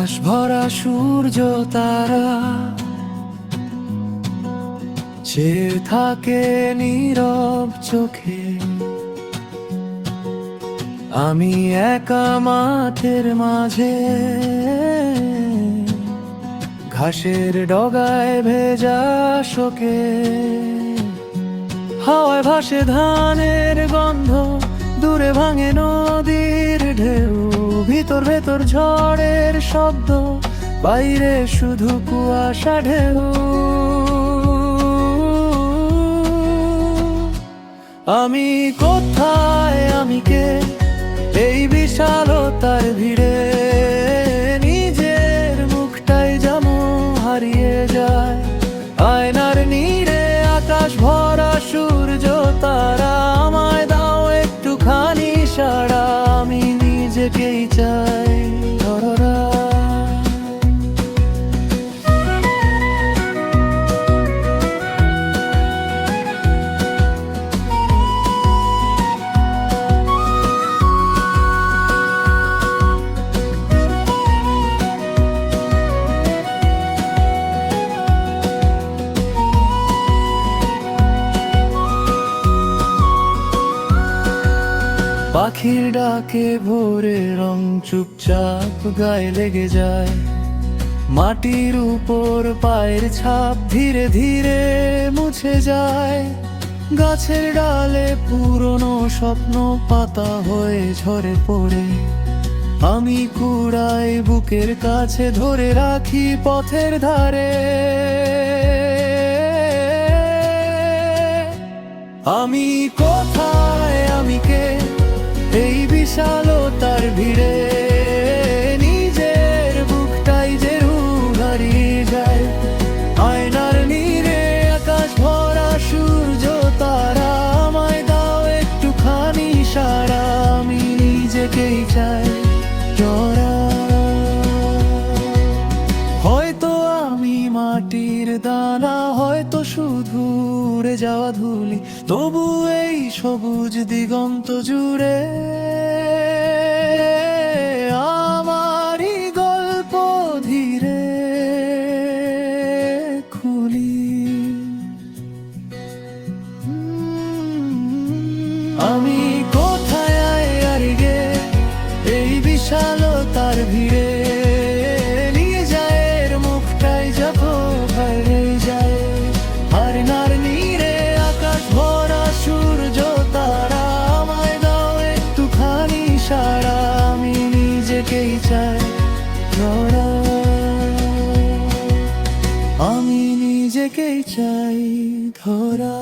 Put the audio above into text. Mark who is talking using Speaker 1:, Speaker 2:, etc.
Speaker 1: আকাশ ভরা সূর্য তারা চেয়ে থাকে নীরব চোখে। আমি একা মাঠের মাঝে ঘাসের ডগায় ভেজা শোকে। হাওয়ায় ভাসে ধানের গন্ধ, দূরে ভাঙে নদীর ঢেউ। ভিতর ভেতর ঝড়ের শব্দ, বাইরে শুধু কুয়াশা ঢেউ। আমি কোথায়, আমি কে এই বিশালতার ভিড়ে? নিজের মুখটাই যেমন হারিয়ে যায় আয়নার নীড়ে। আকাশ ভরা সূর্য তারা, আমায় দাও একটুখানি সাড়া। আমি নিজেকেই চাই ধরা। পাখির ডাকে ভোরে রং চুপচাপ গায়ে লেগে যায়। মাটির উপর পায়ের ছাপ ধীরে ধীরে মুছে যায়। গাছের ডালে পুরনো স্বপ্ন পাতা হয়ে ঝরে পড়ে। আমি কুড়াই বুকের কাছে ধরে রাখি পথের ধারে। আমি কোথায়, আমি কে এই বিশালতার ভিড়ে? নিজের বুকটাই যে হারিয়ে যায় আয়নার নীড়ে। আকাশ ভরা সূর্য তারা, আমায় দাও একটুখানি সাড়া। আমি নিজেকেই চাই ধরা। হয়তো আমি মাটির দানা, হয়তো শুধু উড়ে যাওয়া ধুলি, তবু এই সবুজ দিগন্ত জুড়ে আমারই গল্প ধীরে খুলি। আমি কোথায় আর গে এই বিশালতার ভিড়ে? নিজের মুখটাই যখন হারিয়ে যায় আয়নার নীড়ে। আকাশ ভরা সূর্য তারা, আমায় দাও একটুখানি সাড়া। আমি নিজেকেই চাই ধরা। আমি নিজেকেই চাই ধরা।